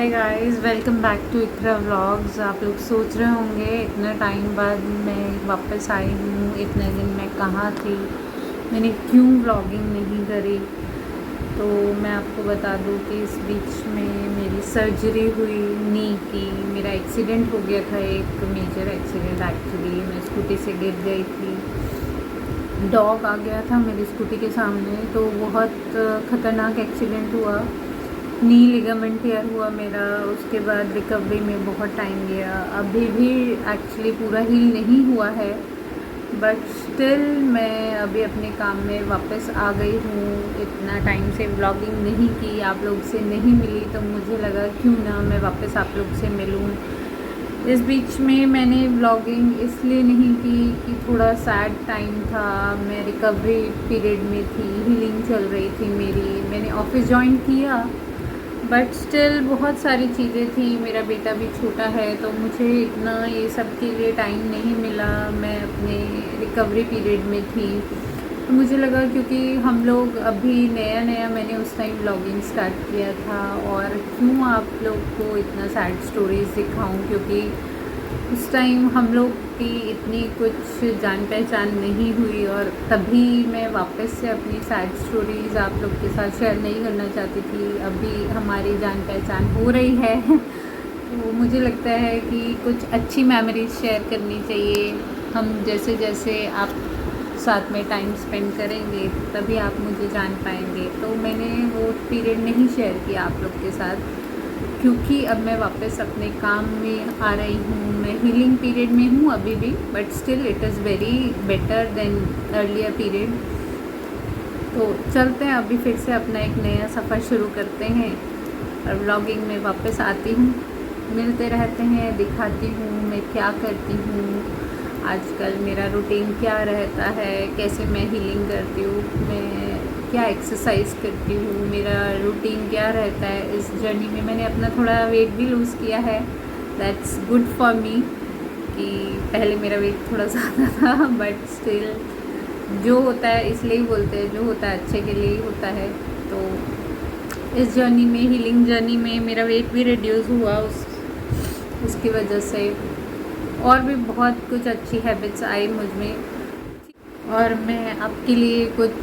Hi guys, welcome back to Iqra vlogs. आप लोग सोच रहे होंगे इतना टाइम बाद मैं वापस आई हूँ, इतने दिन मैं कहाँ थी, मैंने क्यों व्लॉगिंग नहीं करी। तो मैं आपको बता दूँ कि इस बीच में मेरी सर्जरी हुई नी की। मेरा एक्सीडेंट हो गया था, एक मेजर एक्सीडेंट एक्चुअली। मैं स्कूटी से गिर गई थी, डॉग आ गया था मेरी स्कूटी के सामने, तो बहुत ख़तरनाक एक्सीडेंट हुआ। नी लिगामेंट टेयर हुआ मेरा। उसके बाद रिकवरी में बहुत टाइम गया। अभी भी एक्चुअली पूरा हील नहीं हुआ है, बट स्टिल मैं अभी अपने काम में वापस आ गई हूँ। इतना टाइम से व्लॉगिंग नहीं की, आप लोग से नहीं मिली, तो मुझे लगा क्यों ना मैं वापस आप लोग से मिलूँ। इस बीच में मैंने व्लॉगिंग इसलिए नहीं की कि थोड़ा सैड टाइम था, मैं रिकवरी पीरियड में थी, हीलिंग चल रही थी मेरी। मैंने ऑफिस ज्वाइन किया, बट स्टिल बहुत सारी चीज़ें थी। मेरा बेटा भी छोटा है, तो मुझे इतना ये सब के लिए टाइम नहीं मिला। मैं अपने रिकवरी पीरियड में थी, तो मुझे लगा क्योंकि हम लोग अभी नया नया मैंने उस टाइम व्लॉगिंग स्टार्ट किया था, और क्यों आप लोग को इतना सैड स्टोरीज़ दिखाऊं, क्योंकि उस टाइम हम लोग की इतनी कुछ जान पहचान नहीं हुई, और तभी मैं वापस से अपनी सैड स्टोरीज़ आप लोग के साथ शेयर नहीं करना चाहती थी। अभी हमारी जान पहचान हो रही है तो मुझे लगता है कि कुछ अच्छी मेमोरीज शेयर करनी चाहिए। हम जैसे जैसे आप साथ में टाइम स्पेंड करेंगे तभी आप मुझे जान पाएंगे। तो मैंने वो पीरियड नहीं शेयर किया आप लोग के साथ, क्योंकि अब मैं वापस अपने काम में आ रही हूँ। मैं हीलिंग पीरियड में हूँ अभी भी, but still it is very better than earlier period. तो चलते हैं, अभी फिर से अपना एक नया सफ़र शुरू करते हैं, और व्लॉगिंग में वापस आती हूँ, मिलते रहते हैं, दिखाती हूँ मैं क्या करती हूँ आजकल, मेरा रूटीन क्या रहता है, कैसे मैं हीलिंग करती हूँ, मैं क्या एक्सरसाइज करती हूँ, मेरा रूटीन क्या रहता है इस जर्नी में। मैंने अपना थोड़ा वेट भी लूज़ किया है, दैट्स गुड फॉर मी, कि पहले मेरा वेट थोड़ा ज़्यादा था, बट स्टिल जो होता है, इसलिए ही बोलते हैं जो होता है अच्छे के लिए ही होता है। तो इस जर्नी में, हीलिंग जर्नी में, मेरा वेट भी रिड्यूस हुआ उसकी वजह से, और भी बहुत कुछ अच्छी हैबिट्स आई मुझ में। और मैं आपके लिए कुछ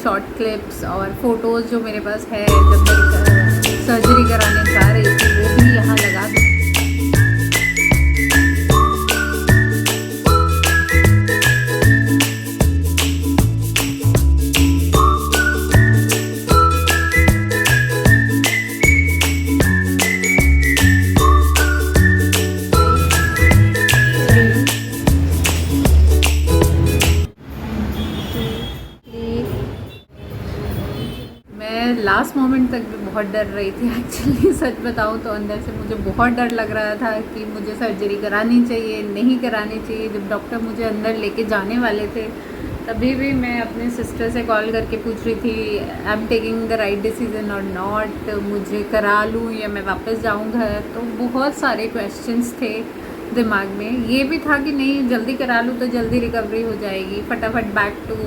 शॉर्ट क्लिप्स और फ़ोटोज़ जो मेरे पास है जब मैं सर्जरी कराने जा रही थी, वो भी यहाँ लगा दूँ। लास्ट मोमेंट तक भी बहुत डर रही थी एक्चुअली, सच बताऊँ तो अंदर से मुझे बहुत डर लग रहा था कि मुझे सर्जरी करानी चाहिए नहीं करानी चाहिए। जब डॉक्टर मुझे अंदर लेके जाने वाले थे, तभी भी मैं अपने सिस्टर से कॉल करके पूछ रही थी, I am taking the right decision और नॉट, मुझे करा लूँ या मैं वापस जाऊँ घर। तो बहुत सारे क्वेश्चंस थे दिमाग में। ये भी था कि नहीं, जल्दी करा लूँ तो जल्दी रिकवरी हो जाएगी, फटाफट back to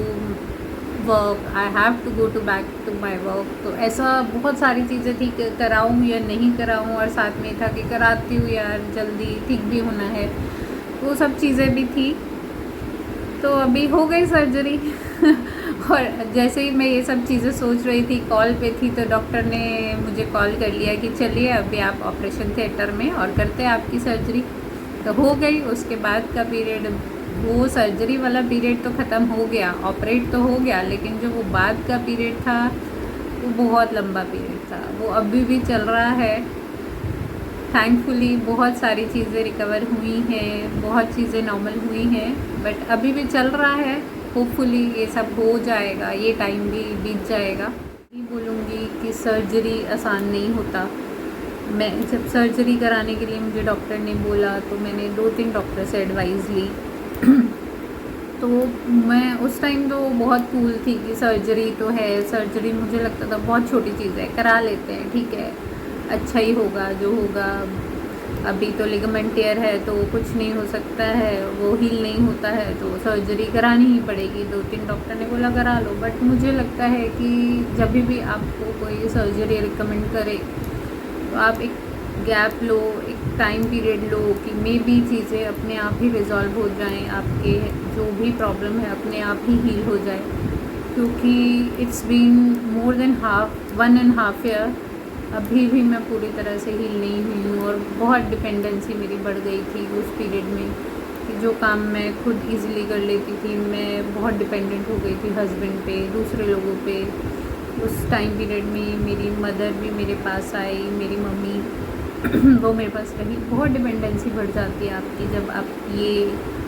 work, I have to go to back to my work. तो ऐसा बहुत सारी चीज़ें थी कि कराऊँ या नहीं कराऊँ, और साथ में था कि कराती हूँ यार, जल्दी ठीक भी होना है, वो सब चीज़ें भी थी। तो अभी हो गई सर्जरी और जैसे ही मैं ये सब चीज़ें सोच रही थी, कॉल पे थी, तो डॉक्टर ने मुझे कॉल कर लिया कि चलिए अभी आप ऑपरेशन थिएटर में और करते हैं आपकी सर्जरी। तो हो गई। उसके बाद का पीरियड, वो सर्जरी वाला पीरियड तो ख़त्म हो गया, ऑपरेट तो हो गया, लेकिन जो वो बाद का पीरियड था वो बहुत लंबा पीरियड था, वो अभी भी चल रहा है। थैंकफुली बहुत सारी चीज़ें रिकवर हुई हैं, बहुत चीज़ें नॉर्मल हुई हैं, बट अभी भी चल रहा है। होपफुली ये सब हो जाएगा, ये टाइम भी बीत जाएगा। नहीं बोलूँगी कि सर्जरी आसान नहीं होता। मैं जब सर्जरी कराने के लिए मुझे डॉक्टर ने बोला, तो मैंने 2-3 डॉक्टर से एडवाइस ली तो मैं उस टाइम तो बहुत कूल थी कि सर्जरी तो है, सर्जरी मुझे लगता था बहुत छोटी चीज़ है, करा लेते हैं, ठीक है, अच्छा ही होगा जो होगा। अभी तो लिगामेंट टेयर है तो कुछ नहीं हो सकता है, वो हील नहीं होता है, तो सर्जरी करानी ही पड़ेगी। 2-3 डॉक्टर ने बोला करा लो, बट मुझे लगता है कि जब भी आपको कोई सर्जरी रिकमेंड करे, तो आप एक गैप लो, एक टाइम पीरियड लो कि मे बी चीज़ें अपने आप ही रिजॉल्व हो जाएं, आपके जो भी प्रॉब्लम है अपने आप ही हील हो जाए, क्योंकि it's been more than 1.5 year, अभी भी मैं पूरी तरह से हील नहीं हुई हूँ। और बहुत डिपेंडेंसी मेरी बढ़ गई थी उस पीरियड में कि जो काम मैं खुद इजीली कर लेती थी, मैं बहुत डिपेंडेंट हो गई थी हस्बैंड पे, दूसरे लोगों पे। उस टाइम पीरियड में मेरी मदर भी मेरे पास आई, मेरी मम्मी वो मेरे पास रही। बहुत डिपेंडेंसी बढ़ जाती है आपकी जब आप ये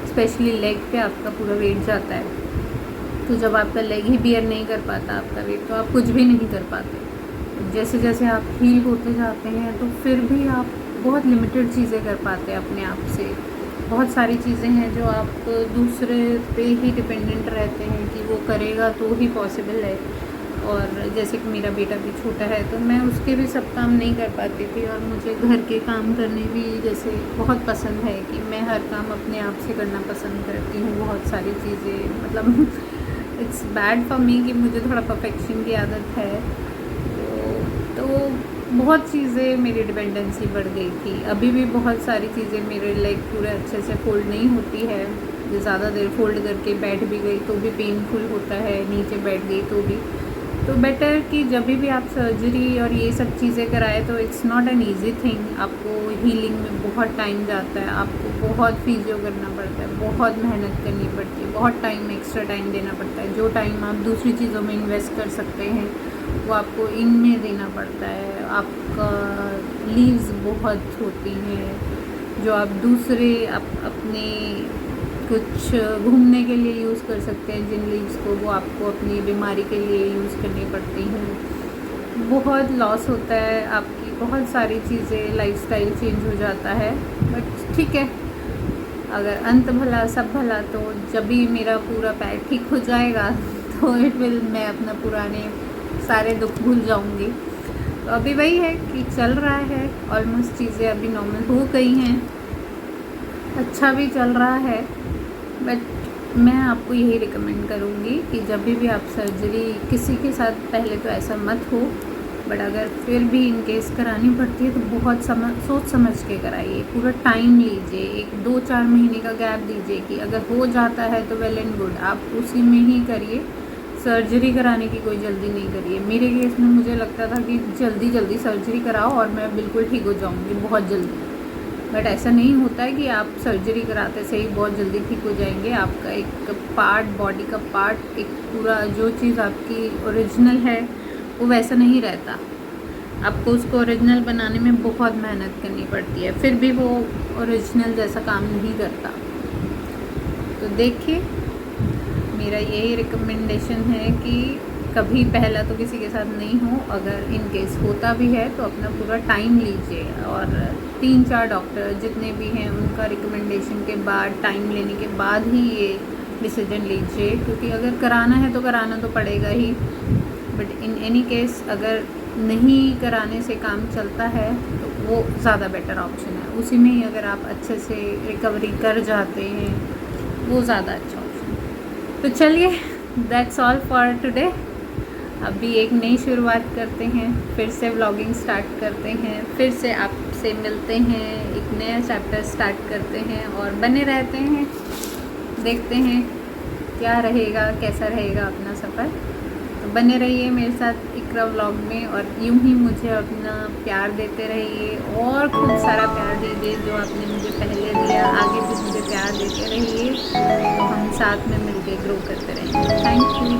स्पेशली लेग पे आपका पूरा वेट जाता है, तो जब आपका लेग ही बियर नहीं कर पाता आपका वेट, तो आप कुछ भी नहीं कर पाते। जैसे जैसे आप हील होते जाते हैं तो फिर भी आप बहुत लिमिटेड चीज़ें कर पाते हैं अपने आप से। बहुत सारी चीज़ें हैं जो आप दूसरे पे ही डिपेंडेंट रहते हैं कि वो करेगा तो ही पॉसिबल है। और जैसे कि मेरा बेटा भी छोटा है तो मैं उसके भी सब काम नहीं कर पाती थी, और मुझे घर के काम करने भी जैसे बहुत पसंद है कि मैं हर काम अपने आप से करना पसंद करती हूँ। बहुत सारी चीज़ें मतलब इट्स बैड फॉर मी कि मुझे थोड़ा परफेक्शन की आदत है, तो बहुत चीज़ें मेरी डिपेंडेंसी बढ़ गई थी। अभी भी बहुत सारी चीज़ें मेरे लेग पूरे अच्छे से फोल्ड नहीं होती है, जो ज़्यादा देर फोल्ड करके बैठ भी गई तो भी पेनफुल होता है, नीचे बैठ गई तो भी। तो बेटर कि जब भी आप सर्जरी और ये सब चीज़ें कराएं तो it's not an easy thing. आपको हीलिंग में बहुत टाइम जाता है, आपको बहुत फिजियो करना पड़ता है, बहुत मेहनत करनी पड़ती है, बहुत टाइम एक्स्ट्रा टाइम देना पड़ता है। जो टाइम आप दूसरी चीज़ों में इन्वेस्ट कर सकते हैं वो आपको इनमें देना पड़ता है। आपका लीव्स बहुत होती हैं जो आप दूसरे अपने कुछ घूमने के लिए यूज़ कर सकते हैं, जिन लीव्स को वो आपको अपनी बीमारी के लिए यूज़ करनी पड़ती हैं। बहुत लॉस होता है आपकी, बहुत सारी चीज़ें, लाइफस्टाइल चेंज हो जाता है। बट ठीक है, अगर अंत भला सब भला, तो जब भी मेरा पूरा पैर ठीक हो जाएगा तो इट विल, मैं अपना पुराने सारे दुख भूल जाऊंगी। तो अभी वही है कि चल रहा है, ऑलमोस्ट चीज़ें अभी नॉर्मल हो गई हैं, अच्छा भी चल रहा है। बट मैं आपको यही रिकमेंड करूँगी कि जब भी आप सर्जरी किसी के साथ, पहले तो ऐसा मत हो, बट अगर फिर भी इन केस करानी पड़ती है तो बहुत सोच समझ के कराइए। पूरा टाइम लीजिए, 1-2-4 महीने का गैप दीजिए कि अगर हो जाता है तो वेल एंड गुड, आप उसी में ही करिए। सर्जरी कराने की कोई जल्दी नहीं करिए। मेरे केस में मुझे लगता था कि जल्दी जल्दी सर्जरी कराओ और मैं बिल्कुल ठीक हो जाऊँगी बहुत जल्दी, बट ऐसा नहीं होता है कि आप सर्जरी कराते से ही बहुत जल्दी ठीक हो जाएंगे। आपका एक पार्ट, बॉडी का पार्ट, एक पूरा जो चीज़ आपकी ओरिजिनल है वो वैसा नहीं रहता। आपको उसको ओरिजिनल बनाने में बहुत मेहनत करनी पड़ती है, फिर भी वो ओरिजिनल जैसा काम नहीं करता। तो देखिए, मेरा यही रिकमेंडेशन है कि कभी पहला तो किसी के साथ नहीं हो, अगर इन केस होता भी है तो अपना पूरा टाइम लीजिए, और 3-4 डॉक्टर जितने भी हैं उनका रिकमेंडेशन के बाद, टाइम लेने के बाद ही ये डिसीजन लीजिए। क्योंकि अगर कराना है तो कराना तो पड़ेगा ही, बट इन एनी केस अगर नहीं कराने से काम चलता है तो वो ज़्यादा बेटर ऑप्शन है। उसी में ही अगर आप अच्छे से रिकवरी कर जाते हैं वो ज़्यादा अच्छा ऑप्शन है। तो चलिए, दैट्स ऑल फॉर टुडे। अभी एक नई शुरुआत करते हैं, फिर से व्लॉगिंग स्टार्ट करते हैं, फिर से आपसे मिलते हैं, एक नया चैप्टर स्टार्ट करते हैं और बने रहते हैं। देखते हैं क्या रहेगा, कैसा रहेगा अपना सफ़र। तो बने रहिए मेरे साथ इकरा व्लॉग में, और यूं ही मुझे अपना प्यार देते रहिए और खूब सारा प्यार दीजिए जो आपने मुझे पहले दिया। आगे भी मुझे प्यार देते रहिए, तो हम साथ में मिलकर ग्रो करते रहेंगे। Thank you.